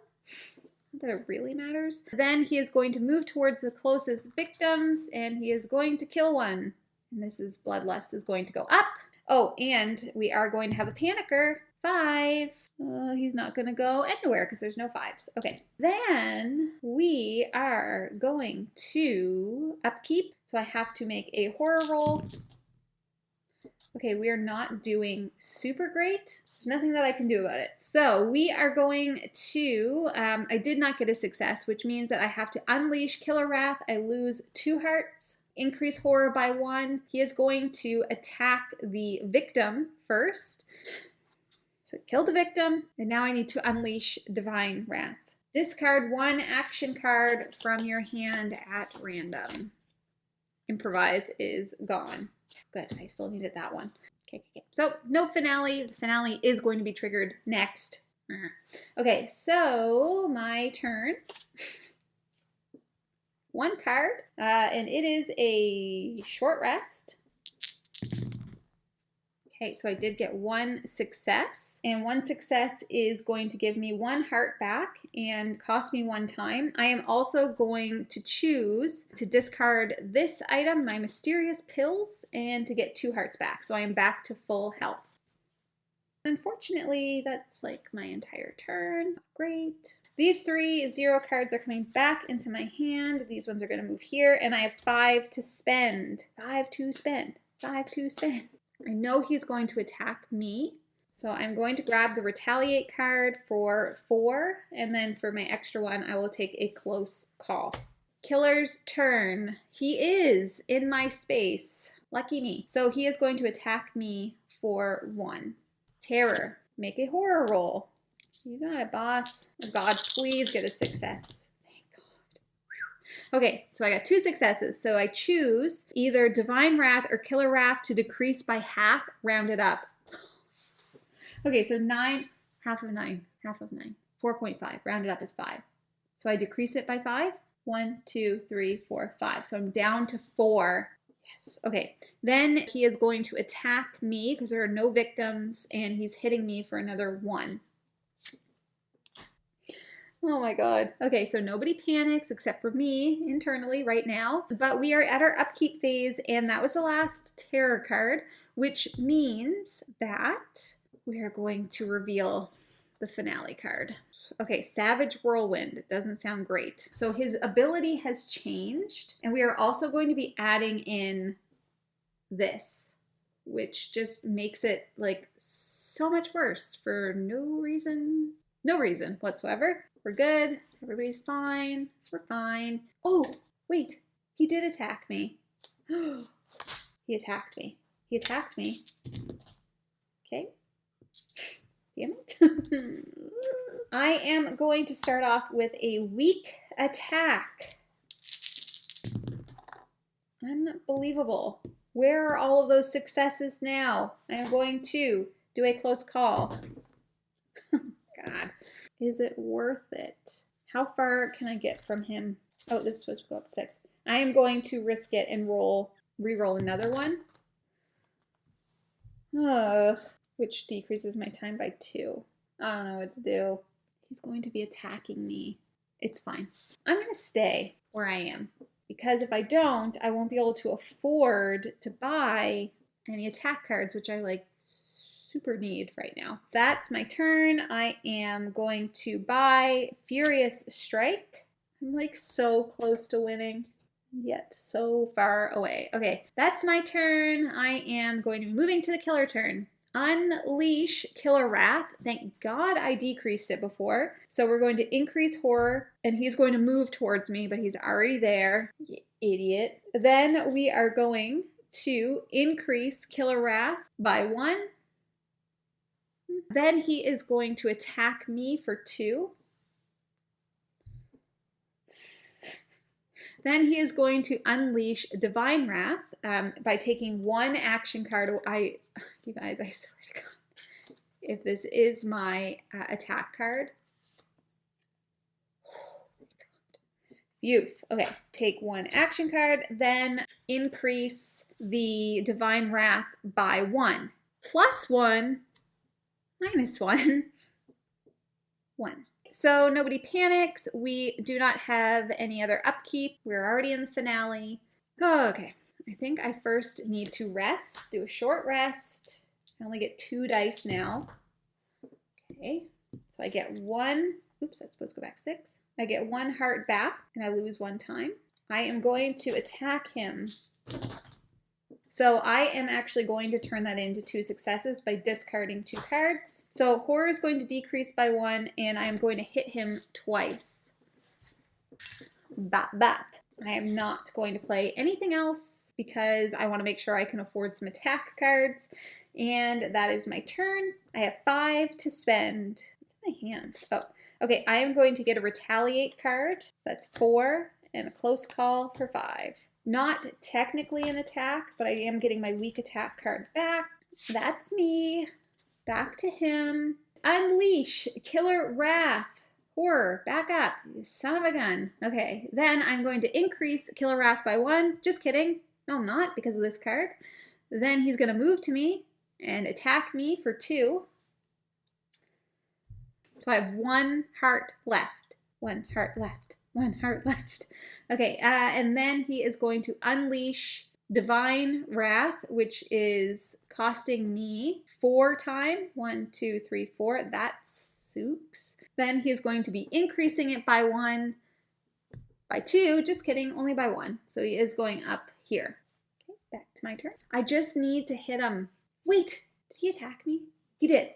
Not that it really matters. Then he is going to move towards the closest victims, and he is going to kill one. And this is Bloodlust is going to go up. Oh, and we are going to have a panicker. 5. He's not going to go anywhere because there's no 5s. Okay. Then we are going to upkeep. So I have to make a horror roll. Okay, we are not doing super great. There's nothing that I can do about it. So we are going to, I did not get a success, which means that I have to unleash Killer Wrath. I lose 2 hearts. Increase horror by 1. He is going to attack the victim first. So kill the victim, and now I need to unleash Divine Wrath. Discard 1 action card from your hand at random. Improvise is gone. Good, I still needed that one. Okay. So no finale. The finale is going to be triggered next. Okay, so my turn. 1 card, and it is a short rest. Okay, so I did get 1 success, and 1 success is going to give me 1 heart back and cost me 1 time. I am also going to choose to discard this item, my mysterious pills, and to get 2 hearts back. So I am back to full health. Unfortunately, that's like my entire turn. Not great. These 3 0 cards are coming back into my hand. These ones are going to move here, and I have 5 to spend. 5 to spend. 5 to spend. I know he's going to attack me, so I'm going to grab the retaliate card for 4, and then for my extra 1, I will take a close call. Killer's turn. He is in my space. Lucky me. So he is going to attack me for 1. Terror. Make a horror roll. You got it, boss. Oh God, please get a success. Thank God. Okay, so I got 2 successes. So I choose either Divine Wrath or Killer Wrath to decrease by half, round it up. Okay, so 9, half of 9, 4.5, rounded up is 5. So I decrease it by 5. 1, 2, 3, 4, 5. So I'm down to 4. Yes. Okay. Then he is going to attack me because there are no victims, and he's hitting me for another 1. Oh my God. Okay, so nobody panics except for me internally right now, but we are at our upkeep phase, and that was the last terror card, which means that we are going to reveal the finale card. Okay, Savage Whirlwind. It doesn't sound great. So his ability has changed, and we are also going to be adding in this, which just makes it like so much worse for no reason whatsoever. We're good. Everybody's fine. We're fine. Oh, wait. He did attack me. He attacked me. He attacked me. Okay. Damn it. I am going to start off with a weak attack. Unbelievable. Where are all of those successes now? I am going to do a close call. God. Is it worth it? How far can I get from him? Oh, this is supposed to go up 6. I am going to risk it and re-roll another one. Ugh. Which decreases my time by 2. I don't know what to do. He's going to be attacking me. It's fine. I'm going to stay where I am. Because if I don't, I won't be able to afford to buy any attack cards, which I like super need right now. That's my turn. I am going to buy Furious Strike. I'm like so close to winning, yet so far away. Okay, that's my turn. I am going to be moving to the killer turn. Unleash Killer Wrath. Thank God I decreased it before. So we're going to increase horror, and he's going to move towards me, but he's already there. You idiot. Then we are going to increase Killer Wrath by 1. Then he is going to attack me for 2. Then he is going to unleash Divine Wrath by taking 1 action card. You guys, I swear to God, if this is my attack card. Oh my God. Phew. Okay, take 1 action card, then increase the Divine Wrath by 1. Plus 1, minus 1, 1. So nobody panics. We do not have any other upkeep. We're already in the finale. Oh, okay. I think I first need to rest, do a short rest. I only get 2 dice now. Okay. So I get 1. Oops, that's supposed to go back 6. I get 1 heart back, and I lose 1 time. I am going to attack him. So I am actually going to turn that into 2 successes by discarding 2 cards. So horror is going to decrease by 1, and I am going to hit him twice. Bop, bop. I am not going to play anything else because I want to make sure I can afford some attack cards. And that is my turn. I have 5 to spend. What's in my hand? Oh, okay. I am going to get a retaliate card. That's 4, and a close call for 5. Not technically an attack, but I am getting my weak attack card back. That's me. Back to him. Unleash Killer Wrath. Horror. Back up. You son of a gun. Okay. Then I'm going to increase Killer Wrath by 1. Just kidding. No, I'm not because of this card. Then he's going to move to me and attack me for 2. So I have 1 heart left. 1 heart left. 1 heart left. Okay, and then he is going to unleash Divine Wrath, which is costing me 4 time. 1, 2, 3, 4. That sucks. Then he is going to be increasing it by 1, by 2. Just kidding, only by 1. So he is going up here. Okay, back to my turn. I just need to hit him. Wait, did he attack me? He did.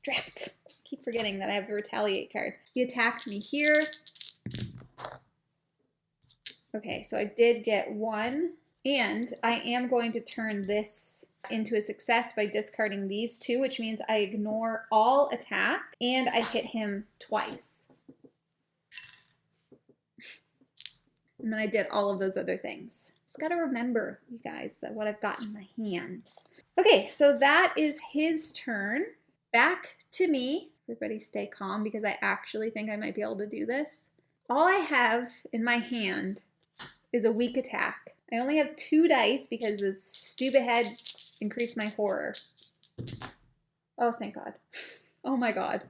Drats. I keep forgetting that I have a retaliate card. He attacked me here. Okay, so I did get 1, and I am going to turn this into a success by discarding these 2, which means I ignore all attack, and I hit him twice. And then I did all of those other things. Just gotta remember, you guys, that what I've got in my hands. Okay, so that is his turn. Back to me. Everybody stay calm because I actually think I might be able to do this. All I have in my hand is a weak attack. I only have 2 dice because this stupid head increased my horror. Oh, thank God. Oh my God.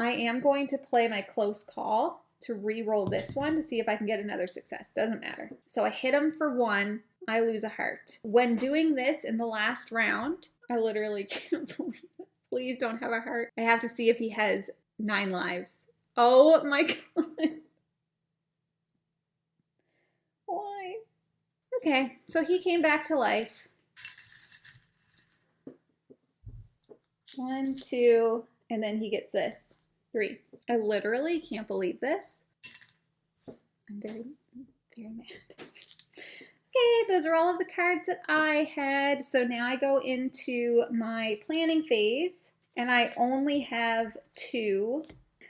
I am going to play my close call to re-roll this one to see if I can get another success. Doesn't matter. So I hit him for 1. I lose a heart. When doing this in the last round, I literally can't believe it. Please don't have a heart. I have to see if he has 9 lives. Oh my God. Why? Okay, so he came back to life. 1, 2, and then he gets this. 3. I literally can't believe this. I'm very, very mad. Okay, those are all of the cards that I had. So now I go into my planning phase, and I only have 2.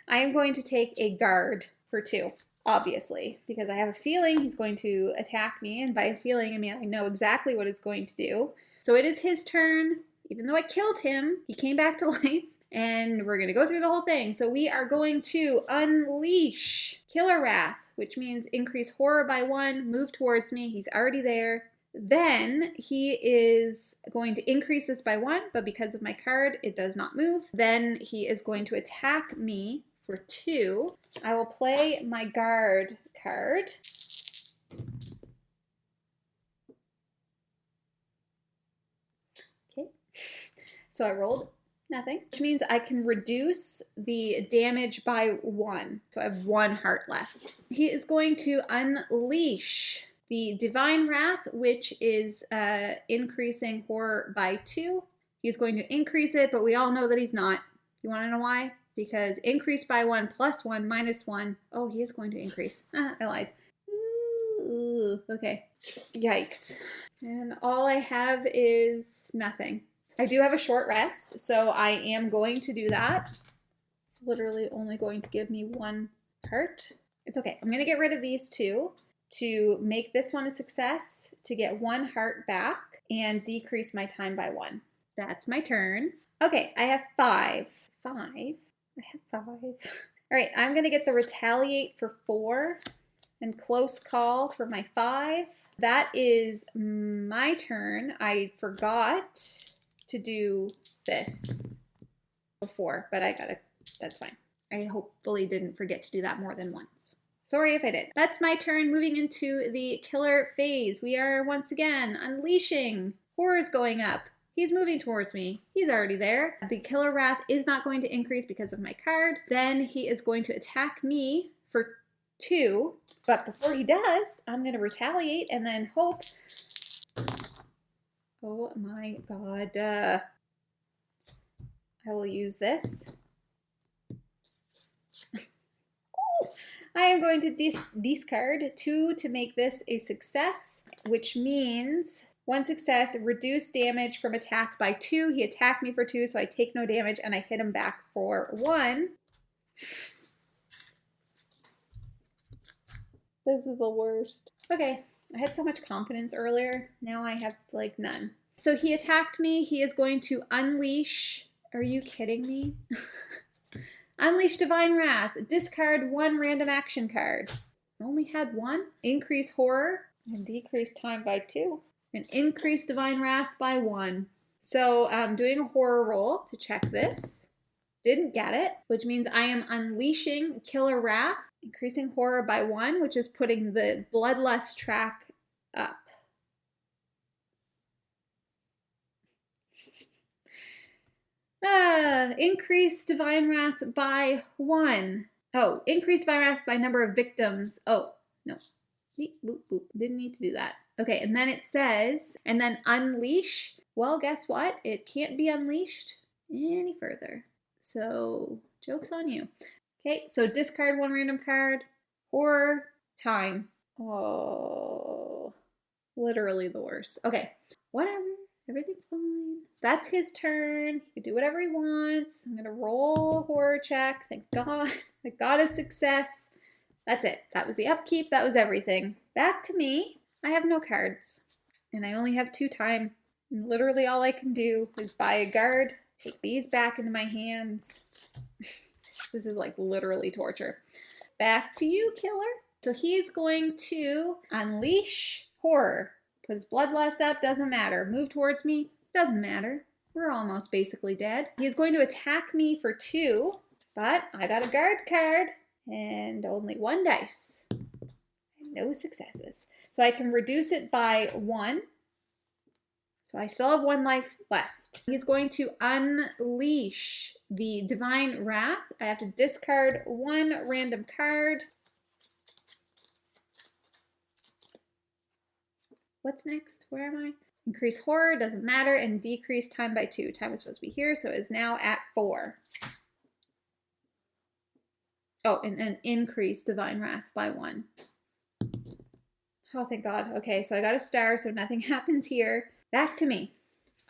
I am going to take a guard for 2, obviously, because I have a feeling he's going to attack me, and by a feeling, I mean I know exactly what it's going to do. So it is his turn. Even though I killed him, he came back to life, and we're going to go through the whole thing. So we are going to unleash Killer Wrath, which means increase horror by 1, move towards me. He's already there. Then he is going to increase this by 1, but because of my card, it does not move. Then he is going to attack me for 2. I will play my guard card. Okay. So I rolled nothing, which means I can reduce the damage by 1. So I have 1 heart left. He is going to unleash the Divine Wrath, which is increasing horror by 2. He's going to increase it, but we all know that he's not. You want to know why? Because increase by 1 plus 1 minus 1. Oh, he is going to increase. I lied. Ooh, okay. Yikes. And all I have is nothing. I do have a short rest, so I am going to do that. It's literally only going to give me 1 heart. It's okay. I'm going to get rid of these 2 to make this one a success, to get 1 heart back, and decrease my time by 1. That's my turn. Okay, I have 5. 5? I have 5. All right, I'm going to get the retaliate for 4 and close call for my 5. That is my turn. I forgot to do this before, but I got it. That's fine. I hopefully didn't forget to do that more than once. Sorry if I did. That's my turn. Moving into the killer phase. We are once again unleashing. Horror's going up. He's moving towards me. He's already there. The Killer Wrath is not going to increase because of my card. Then he is going to attack me for 2. But before he does, I'm going to retaliate and then hope. Oh my God. I will use this. I am going to discard 2 to make this a success, which means 1 success, reduce damage from attack by 2. He attacked me for 2, so I take no damage, and I hit him back for 1. This is the worst. Okay, I had so much confidence earlier. Now I have, like, none. So he attacked me. He is going to unleash. Are you kidding me? Unleash Divine Wrath. Discard 1 random action card. I only had 1. Increase horror and decrease time by 2. And increase Divine Wrath by 1. So I'm doing a horror roll to check this. Didn't get it, which means I am unleashing Killer Wrath, increasing horror by 1, which is putting the Bloodlust track up. Increase Divine Wrath by 1. Oh, increase Divine Wrath by number of victims. Oh, no. Didn't need to do that. Okay, and then it says, and then unleash. Well, guess what? It can't be unleashed any further. So, joke's on you. Okay, so discard 1 random card. Horror, time. Oh, literally the worst. Okay, whatever. Everything's fine. That's his turn. He can do whatever he wants. I'm going to roll a horror check. Thank God. I got a success. That's it. That was the upkeep. That was everything. Back to me. I have no cards. And I only have 2 time. And literally all I can do is buy a guard. Take these back into my hands. This is like literally torture. Back to you, killer. So he's going to unleash horror. Put his bloodlust up, doesn't matter. Move towards me, doesn't matter. We're almost basically dead. He's going to attack me for 2, but I got a guard card and only 1 dice. No successes. So I can reduce it by 1. So I still have 1 life left. He's going to unleash the divine wrath. I have to discard 1 random card. What's next? Where am I? Increase horror, doesn't matter, and decrease time by 2. Time is supposed to be here, so it is now at 4. Oh, and then increase divine wrath by 1. Oh, thank God. Okay, so I got a star, so nothing happens here. Back to me.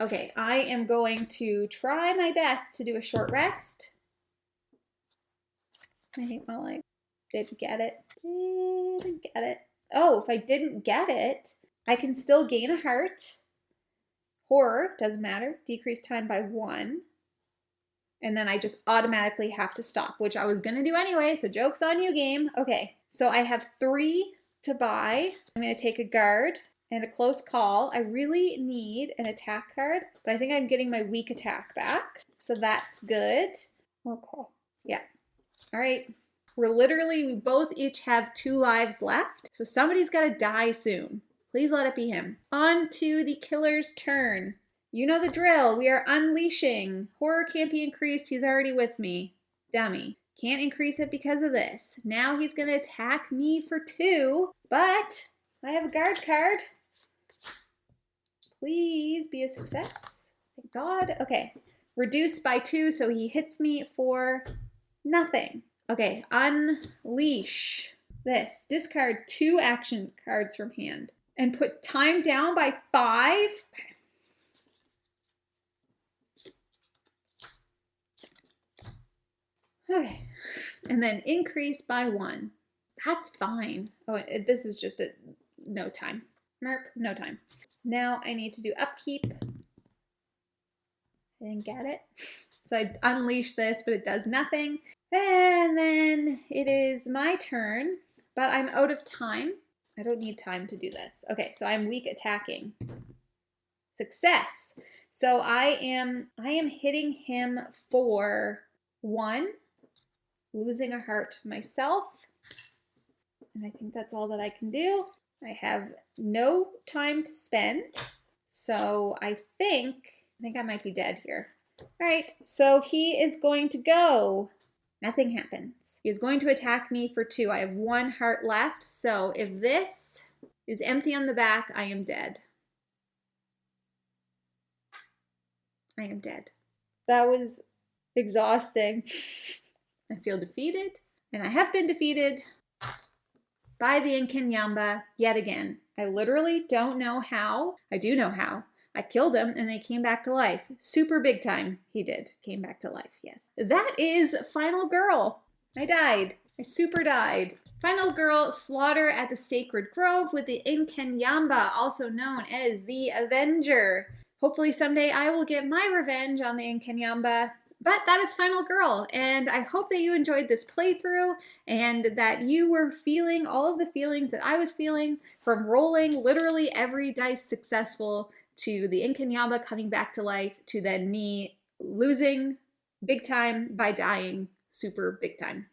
Okay, I am going to try my best to do a short rest. I hate my life. Didn't get it. Didn't get it. Oh, if I didn't get it, I can still gain a heart. Horror, doesn't matter. Decrease time by 1. And then I just automatically have to stop, which I was going to do anyway, so joke's on you, game. Okay, so I have 3 to buy. I'm going to take a guard and a close call. I really need an attack card, but I think I'm getting my weak attack back, so that's good. Okay, yeah. All right, we both each have 2 lives left, so somebody's got to die soon. Please let it be him. On to the killer's turn. You know the drill. We are unleashing. Horror can't be increased. He's already with me. Dummy. Can't increase it because of this. Now he's going to attack me for 2, but I have a guard card. Please be a success. Thank God. Okay. Reduced by 2, so he hits me for nothing. Okay. Unleash this. Discard 2 action cards from hand and put time down by 5. Okay, and then increase by 1. That's fine. Oh, this is just a no time. Merp, no time. Now I need to do upkeep. I didn't get it. So I unleash this, but it does nothing. And then it is my turn, but I'm out of time. I don't need time to do this. Okay, so I'm weak attacking. Success. So I am hitting him for 1. Losing a heart myself, and I think that's all that I can do. I have no time to spend, so I think I might be dead here. All right, so he is going to go. Nothing happens. He is going to attack me for 2. I have 1 heart left, so if this is empty on the back, I am dead. I am dead. That was exhausting. I feel defeated, and I have been defeated by the Inkanyamba yet again. I literally don't know how. I do know how. I killed him, and they came back to life. Super big time, he did. Came back to life, yes. That is Final Girl. I died. I super died. Final Girl, slaughter at the Sacred Grove with the Inkanyamba, also known as the Avenger. Hopefully someday I will get my revenge on the Inkanyamba. But that is Final Girl, and I hope that you enjoyed this playthrough and that you were feeling all of the feelings that I was feeling, from rolling literally every dice successful to the Inkanyamba coming back to life to then me losing big time by dying super big time.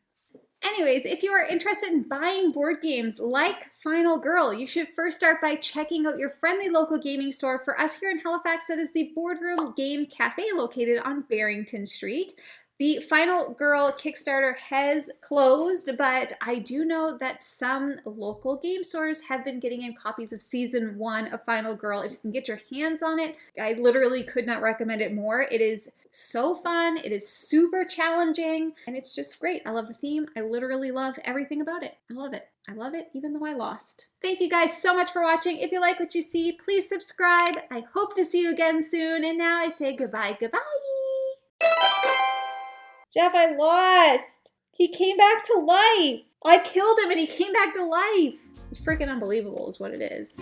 Anyways, if you are interested in buying board games like Final Girl, you should first start by checking out your friendly local gaming store. For us here in Halifax, that is the Boardroom Game Cafe located on Barrington Street. The Final Girl Kickstarter has closed, but I do know that some local game stores have been getting in copies of Season 1 of Final Girl. If you can get your hands on it, I literally could not recommend it more. It is so fun, it is super challenging, and it's just great. I love the theme. I literally love everything about it. I love it. I love it even though I lost. Thank you guys so much for watching. If you like what you see, please subscribe. I hope to see you again soon, and now I say goodbye. Jeff, I lost. He came back to life. I killed him and he came back to life. It's freaking unbelievable is what it is.